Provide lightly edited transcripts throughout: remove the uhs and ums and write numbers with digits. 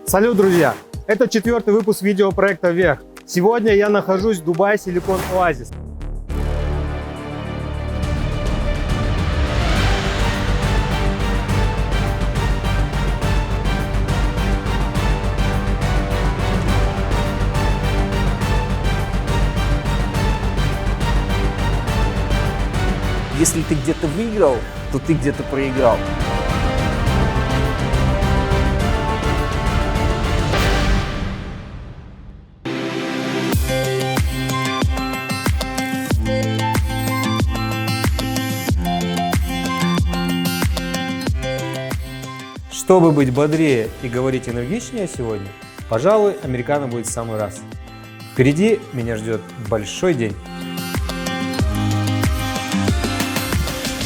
Салют, друзья! Это 4-й выпуск видеопроекта «Вверх». Сегодня я нахожусь в Дубай Silicon Oasis. Если ты где-то выиграл, то ты где-то проиграл. Чтобы быть бодрее и говорить энергичнее сегодня, пожалуй, американо будет в самый раз. Впереди меня ждет большой день.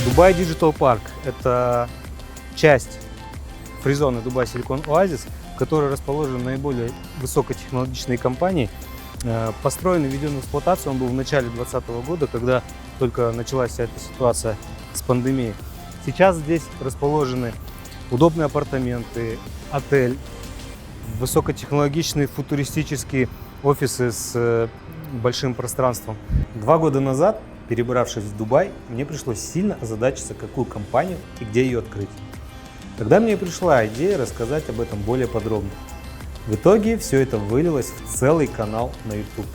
Dubai Digital Park – это часть фризона Dubai Silicon Oasis, в которой расположены наиболее высокотехнологичные компании. Построен и введен в эксплуатацию он был в начале 2020 года, когда только началась вся эта ситуация с пандемией. Сейчас здесь расположены удобные апартаменты, отель, высокотехнологичные футуристические офисы с большим пространством. 2 года назад, перебравшись в Дубай, мне пришлось сильно озадачиться, какую компанию и где ее открыть. Тогда мне пришла идея рассказать об этом более подробно. В итоге все это вылилось в целый канал на YouTube.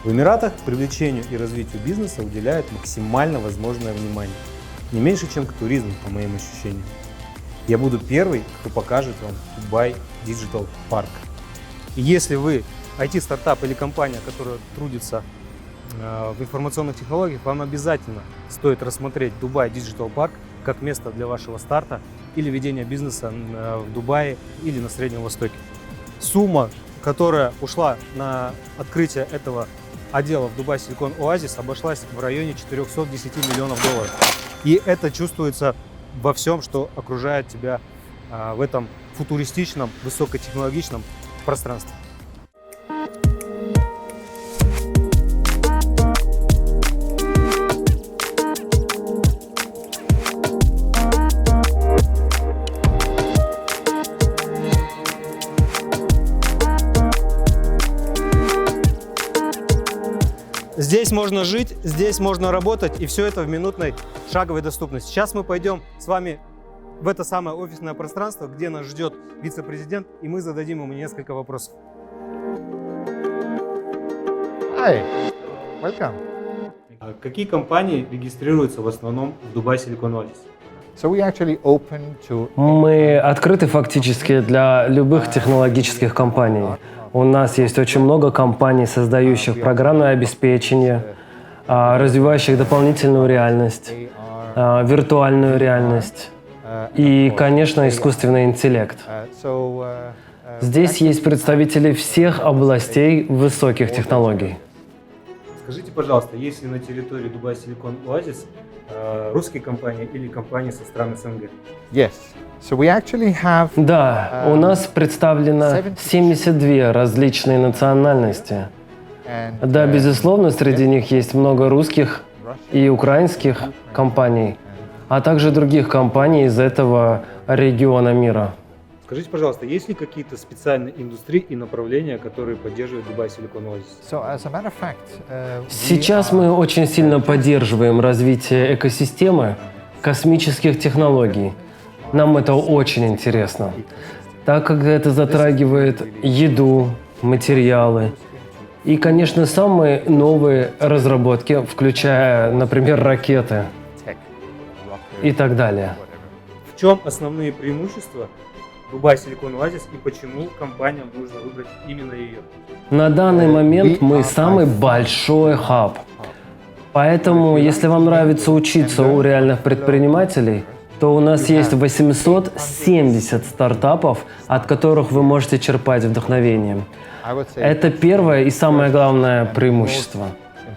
В Эмиратах привлечению и развитию бизнеса уделяют максимально возможное внимание. Не меньше, чем к туризму, по моим ощущениям. Я буду первый, кто покажет вам Dubai Digital Park. И если вы IT-стартап или компания, которая трудится в информационных технологиях, вам обязательно стоит рассмотреть Dubai Digital Park как место для вашего старта или ведения бизнеса в Дубае или на Среднем Востоке. Сумма, которая ушла на открытие этого отдела в Dubai Silicon Oasis, обошлась в районе 410 миллионов долларов. И это чувствуется во всем, что окружает тебя в этом футуристичном, высокотехнологичном пространстве. Здесь можно жить, здесь можно работать, и все это в минутной шаговой доступности. Сейчас мы пойдем с вами в это самое офисное пространство, где нас ждет вице-президент, и мы зададим ему несколько вопросов. Hi, welcome. Какие компании регистрируются в основном в Dubai Silicon Oasis? So we actually open to Мы открыты фактически для любых технологических компаний. У нас есть очень много компаний, создающих программное обеспечение, развивающих дополнительную реальность, виртуальную реальность и, конечно, искусственный интеллект. Здесь есть представители всех областей высоких технологий. Скажите, пожалуйста, есть ли на территории Dubai Silicon Oasis русские компании или компании со стран СНГ? Yes. So we actually have Да, у нас представлено 72 различные национальности. and, Да, безусловно, среди них есть много русских и украинских компаний, а также других компаний из этого региона мира. Скажите, пожалуйста, есть ли какие-то специальные индустрии и направления, которые поддерживают Dubai Silicon Oasis? So as a matter of fact, we Сейчас are- мы очень сильно поддерживаем развитие экосистемы космических технологий. Нам это очень интересно, так как это затрагивает еду, материалы и, конечно, самые новые разработки, включая, например, ракеты tech, rocket, и так далее. В чем основные преимущества Dubai Silicon Oasis и почему компаниям нужно выбрать именно ее? На данный момент мы самый большой хаб. Поэтому, если вам нравится учиться у реальных предпринимателей, то у нас есть 870 стартапов, от которых вы можете черпать вдохновение. I would say Это первое и самое главное преимущество.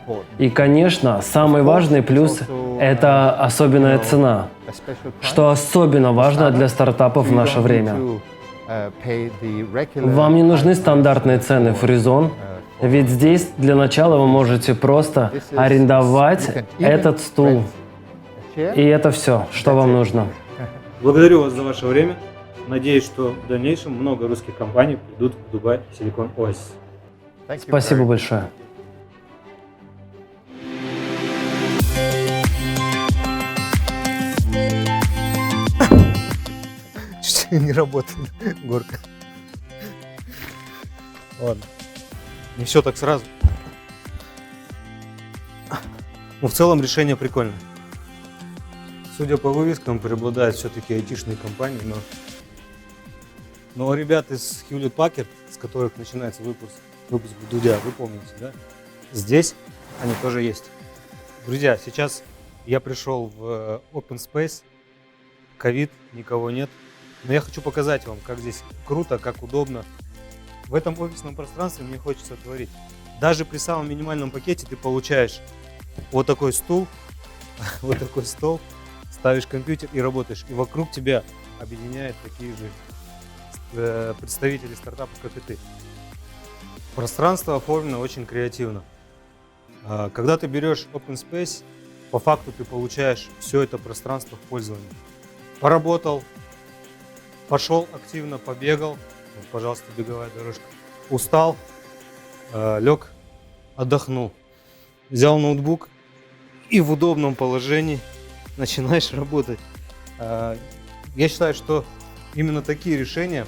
important. И, конечно, самый важный плюс – это особенная цена, A special price. что особенно важно для стартапов в наше время. Вам не нужны стандартные цены фризон, ведь здесь для начала вы можете просто арендовать этот стул. И это все, что вам нужно. Благодарю вас за ваше время. Надеюсь, что в дальнейшем много русских компаний придут в Дубай Silicon Oasis. Thank you Спасибо very большое. Что-то не работает горка. Ладно. Не все так сразу. Ну, в целом решение прикольное. Судя по вывескам, преобладают все-таки айтишные компании, но ребят из Hewlett Packard, с которых начинается выпуск Дудя, вы помните, да? Здесь они тоже есть. Друзья, сейчас я пришел в Open Space, ковид, никого нет, но я хочу показать вам, как здесь круто, как удобно. В этом офисном пространстве мне хочется творить. Даже при самом минимальном пакете ты получаешь вот такой стул, вот такой стол, ставишь компьютер и работаешь. И вокруг тебя объединяют такие же представители стартапов, как и ты. Пространство оформлено очень креативно. Когда ты берешь Open Space, по факту ты получаешь все это пространство в пользовании. Поработал, пошел активно, побегал. Вот, пожалуйста, беговая дорожка. Устал, лег, отдохнул. Взял ноутбук и в удобном положении начинаешь работать. Я считаю, что именно такие решения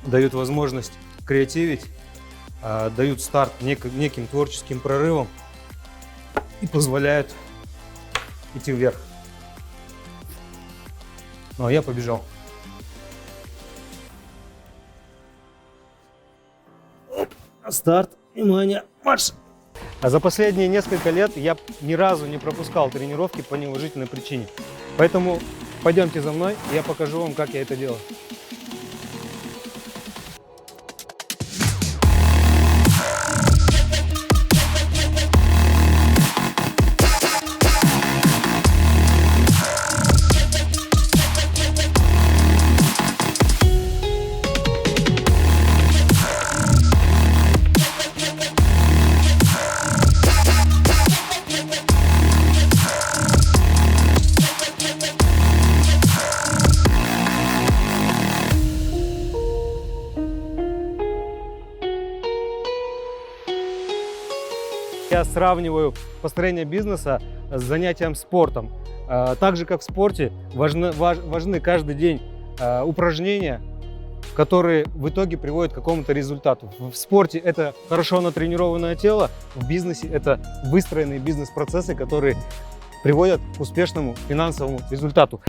дают возможность креативить, дают старт неким творческим прорывам и позволяют идти вверх. Ну а я побежал. Старт, внимание, марш! А за последние несколько лет я ни разу не пропускал тренировки по неуважительной причине. Поэтому пойдемте за мной, я покажу вам, как я это делаю. Я сравниваю построение бизнеса с занятием спортом. Так же, как в спорте, важны каждый день упражнения, которые в итоге приводят к какому-то результату. В спорте это хорошо натренированное тело, в бизнесе это выстроенные бизнес-процессы, которые приводят к успешному финансовому результату.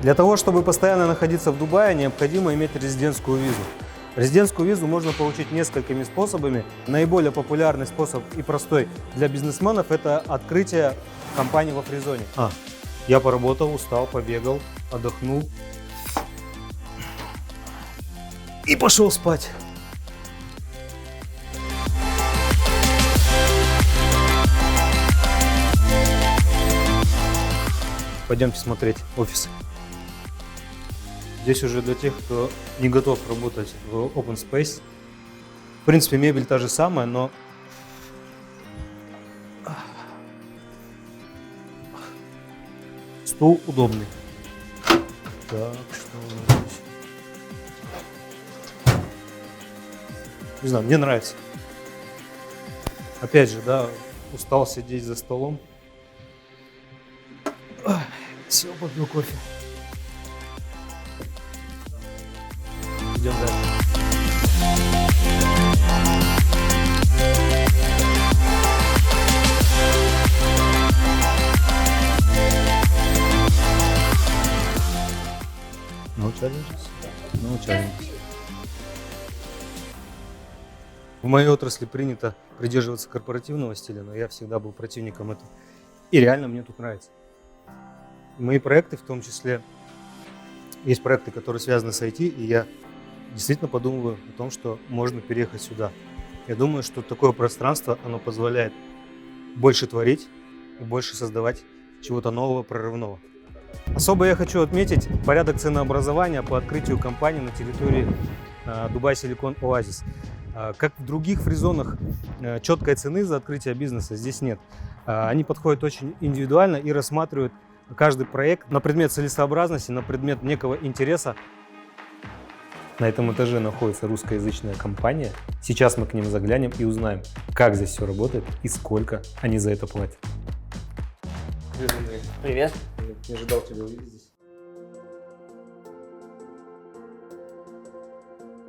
Для того, чтобы постоянно находиться в Дубае, необходимо иметь резидентскую визу. Резидентскую визу можно получить несколькими способами. Наиболее популярный способ и простой для бизнесменов – это открытие компании во фризоне. Я поработал, устал, побегал, отдохнул и пошел спать. Пойдемте смотреть офисы. Здесь уже для тех, кто не готов работать в Open Space. В принципе, мебель та же самая, но стул удобный. Так, что у нас здесь? Не знаю, мне нравится. Опять же, да, устал сидеть за столом. Сел, попил кофе. Идем дальше. No challenges? No challenges. В моей отрасли принято придерживаться корпоративного стиля, но я всегда был противником этого. И реально мне тут нравится. Мои проекты, в том числе, есть проекты, которые связаны с IT, и я действительно подумываю о том, что можно переехать сюда. Я думаю, что такое пространство, оно позволяет больше творить и больше создавать чего-то нового, прорывного. Особо я хочу отметить порядок ценообразования по открытию компании на территории Dubai Silicon Oasis. Как в других фризонах, четкой цены за открытие бизнеса здесь нет. Они подходят очень индивидуально и рассматривают каждый проект на предмет целесообразности, на предмет некого интереса. На этом этаже находится русскоязычная компания. Сейчас мы к ним заглянем и узнаем, как здесь все работает и сколько они за это платят. Привет. Не ожидал тебя увидеть здесь.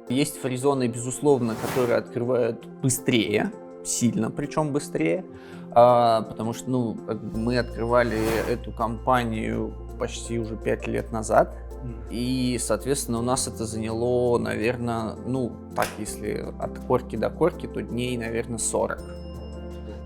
Есть фризоны, безусловно, которые открывают быстрее, сильно причем быстрее, потому что мы открывали эту компанию почти уже 5 лет назад, и, соответственно, у нас это заняло, наверное, так, если от корки до корки, то дней, наверное, 40.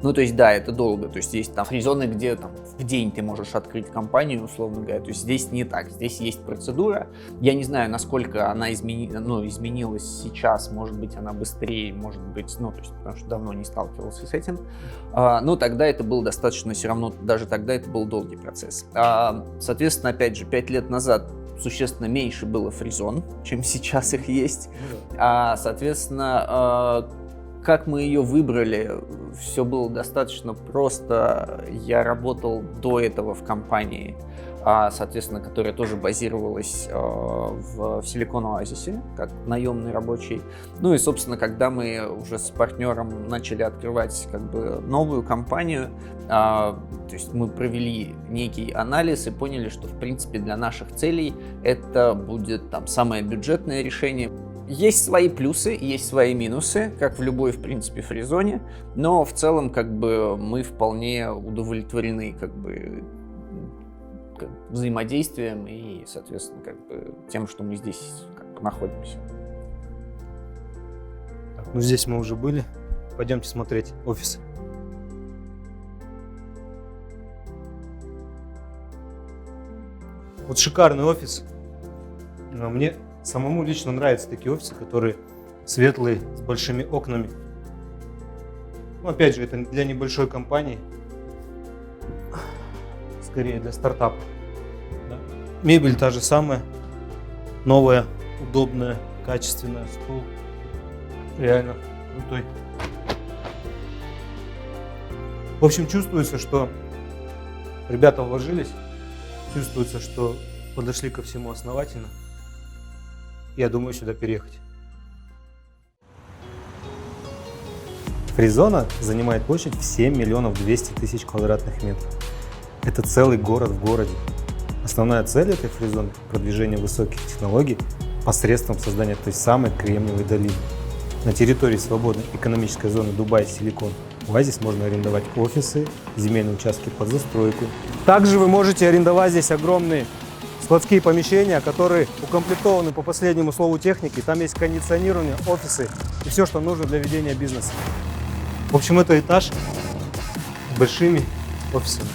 То есть, да, это долго. То есть, есть там фризоны, где там в день ты можешь открыть компанию, условно говоря. То есть, здесь не так. Здесь есть процедура. Я не знаю, насколько она изменилась сейчас. Может быть, она быстрее, может быть, то есть, потому что давно не сталкивался с этим. Но тогда это был достаточно, все равно, даже тогда это был долгий процесс. Соответственно, опять же, 5 лет назад существенно меньше было фризон, чем сейчас их есть. Соответственно, как мы ее выбрали, все было достаточно просто. Я работал до этого в компании, соответственно, которая тоже базировалась в Силикон-Оазисе, как наемный рабочий. И, собственно, когда мы уже с партнером начали открывать новую компанию, то есть мы провели некий анализ и поняли, что, в принципе, для наших целей это будет самое бюджетное решение. Есть свои плюсы, есть свои минусы, как в любой, в принципе, фризоне, но в целом, мы вполне удовлетворены, взаимодействием и, соответственно, тем, что мы здесь находимся. Так, здесь мы уже были. Пойдемте смотреть офисы. Вот шикарный офис. Мне самому лично нравятся такие офисы, которые светлые, с большими окнами. Опять же, это для небольшой компании, скорее для стартапа. Да. Мебель та же самая, новая, удобная, качественная, стол реально крутой. В общем, чувствуется, что ребята вложились, чувствуется, что подошли ко всему основательно. Я думаю сюда переехать. Фризона занимает площадь в 7 миллионов 200 тысяч квадратных метров. Это целый город в городе. Основная цель этой фризоны – продвижение высоких технологий посредством создания той самой Кремниевой долины. На территории свободной экономической зоны Дубай-Силикон Оазис можно арендовать офисы, земельные участки под застройку. Также вы можете арендовать здесь огромные складские помещения, которые укомплектованы по последнему слову техники. Там есть кондиционирование, офисы и все, что нужно для ведения бизнеса. В общем, это этаж с большими офисами.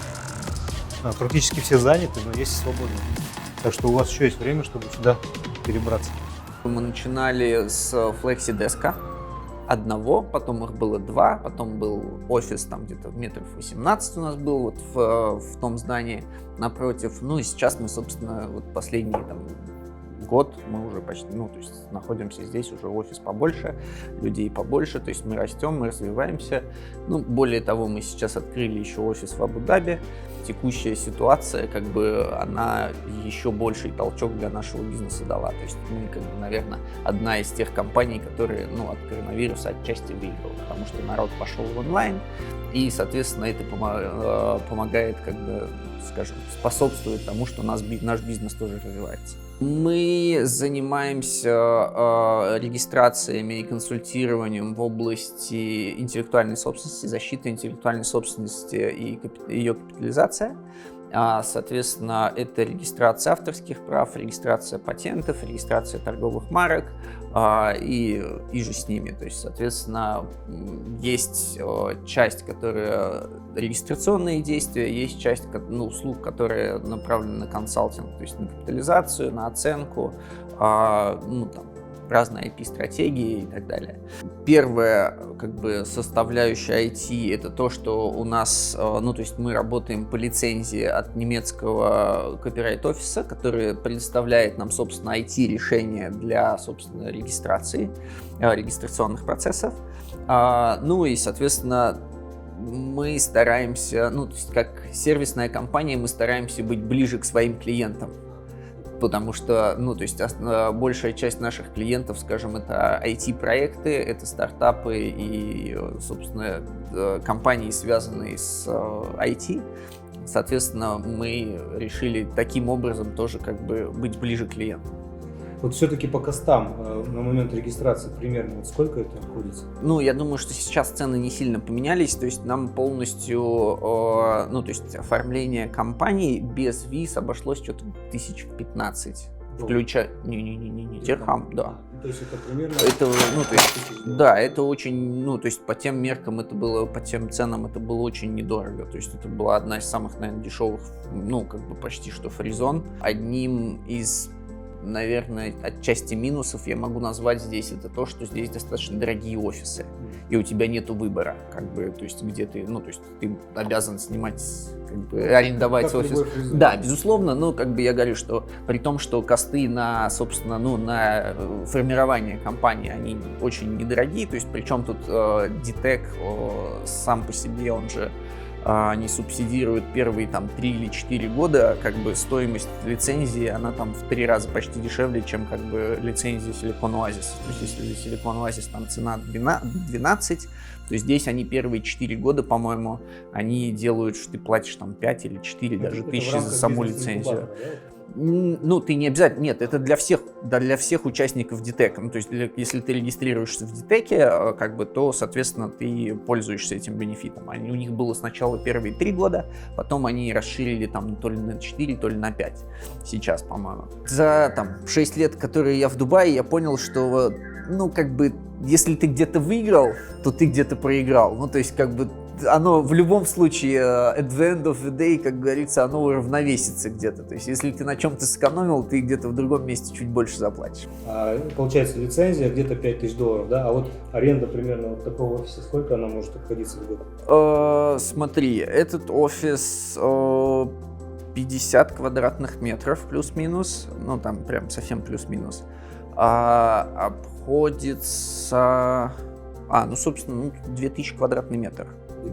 Практически все заняты, но есть и свободные. Так что у вас еще есть время, чтобы сюда перебраться. Мы начинали с флекси-деска одного, потом их было 2, потом был офис где-то метров 18 у нас был в том здании напротив. И сейчас мы, собственно, последний год мы уже почти, то есть находимся здесь, уже офис побольше, людей побольше, то есть мы растем, мы развиваемся. Более того, мы сейчас открыли еще офис в Абу-Даби. Текущая ситуация, она еще больший толчок для нашего бизнеса дала. То есть мы, наверное, одна из тех компаний, которые, от коронавируса отчасти выиграла, потому что народ пошел в онлайн, и, соответственно, это помогает, скажем, способствует тому, что наш бизнес тоже развивается. Мы занимаемся регистрациями и консультированием в области интеллектуальной собственности, защиты интеллектуальной собственности и ее капитализация. Соответственно, это регистрация авторских прав, регистрация патентов, регистрация торговых марок и же с ними. То есть, соответственно, есть часть, которая регистрационные действия, есть часть услуг, которые направлены на консалтинг, то есть на капитализацию, на оценку, разные IP-стратегии и так далее. Первая составляющая IT — это то, что у нас, то есть мы работаем по лицензии от немецкого копирайт-офиса, который предоставляет нам, собственно, IT-решения для, собственно, регистрации, регистрационных процессов. И, соответственно, мы стараемся, ну, то есть как сервисная компания, мы стараемся быть ближе к своим клиентам. Потому что, ну, то есть большая часть наших клиентов, скажем, это IT-проекты, это стартапы и, собственно, компании, связанные с IT. Соответственно, мы решили таким образом тоже как бы быть ближе к клиенту. Вот все-таки по костам на момент регистрации примерно вот сколько это обходится? Ну, я думаю, что сейчас цены не сильно поменялись, то есть нам полностью, ну, то есть оформление компании без виз обошлось что-то 1015, включая, не, дирхам, да. То есть это примерно... Это, ну, то есть, да, это очень, ну, то есть по тем меркам это было, по тем ценам это было очень недорого, то есть это была одна из самых, наверное, дешевых, ну, как бы почти что фризон. Одним из, наверное, отчасти минусов я могу назвать здесь это то, что здесь достаточно дорогие офисы, и у тебя нету выбора, как бы, то есть где ты, ну, то есть ты обязан снимать, как бы, арендовать как офис. Да, безусловно, но как бы я говорю, что при том, что косты на, собственно, ну, на формирование компании, они очень недорогие, то есть причем тут DTEC сам по себе, он же они субсидируют первые там 3 или 4 года, как бы стоимость лицензии, она там в 3 раза почти дешевле, чем как бы лицензия Silicon Oasis. То есть если Silicon Oasis там цена 12, то здесь они первые 4 года, по-моему, они делают, что ты платишь там 5 или 4 даже тысячи за саму лицензию. Ну, ты не обязательно, нет, это для всех участников DTEC. Ну, то есть, если ты регистрируешься в DTEC, как бы, то, соответственно, ты пользуешься этим бенефитом. У них было сначала первые 3 года, потом они расширили там то ли на 4, то ли на 5 сейчас, по-моему. За там 6 лет, которые я в Дубае, я понял, что, ну, как бы, если ты где-то выиграл, то ты где-то проиграл. Ну, то есть, как бы, оно в любом случае, at the end of the day, как говорится, оно уравновесится где-то. То есть, если ты на чем-то сэкономил, ты где-то в другом месте чуть больше заплатишь. Получается, лицензия где-то $5000, да? А вот аренда примерно вот такого офиса, сколько она может обходиться в год? Смотри, этот офис 50 квадратных метров плюс-минус, ну там прям совсем плюс-минус, обходится, ну собственно, 2000 квадратный метр.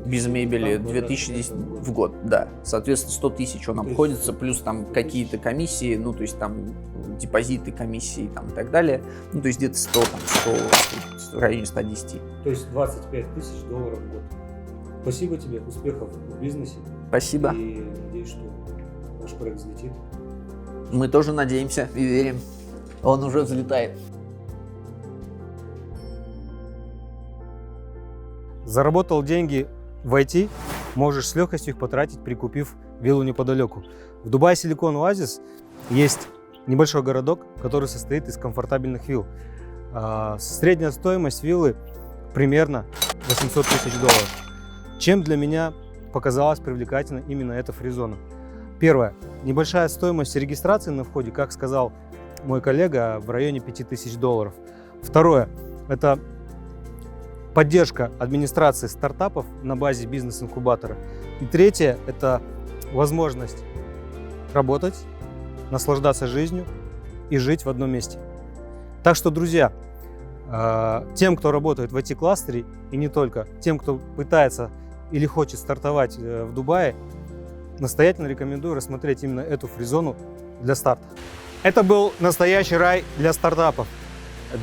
Без мебели 2010 в год, да. Соответственно, 100 тысяч он обходится, плюс там какие-то комиссии, ну, то есть там депозиты, комиссии там, и так далее. Ну, то есть где-то 100, в районе 110. То есть $25 000 в год. Спасибо тебе, успехов в бизнесе. Спасибо. И надеюсь, что ваш проект взлетит. Мы тоже надеемся и верим. Он уже взлетает. Заработал деньги в IT, можешь с легкостью их потратить, прикупив виллу неподалеку. В Дубае Silicon Oasis есть небольшой городок, который состоит из комфортабельных вилл. Средняя стоимость виллы примерно $800 000. Чем для меня показалась привлекательна именно эта фризона? Первое. Небольшая стоимость регистрации на входе, как сказал мой коллега, в районе $5000. Второе. Это поддержка администрации стартапов на базе бизнес-инкубатора. И третье – это возможность работать, наслаждаться жизнью и жить в одном месте. Так что, друзья, тем, кто работает в IT-кластере, и не только, тем, кто пытается или хочет стартовать в Дубае, настоятельно рекомендую рассмотреть именно эту фризону для старта. Это был настоящий рай для стартапов,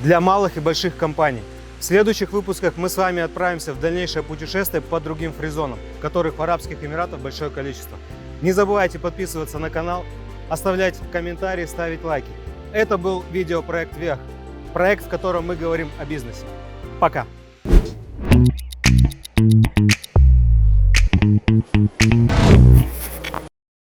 для малых и больших компаний. В следующих выпусках мы с вами отправимся в дальнейшее путешествие по другим фризонам, которых в Арабских Эмиратах большое количество. Не забывайте подписываться на канал, оставлять комментарии, ставить лайки. Это был видеопроект Вех, проект, в котором мы говорим о бизнесе. Пока!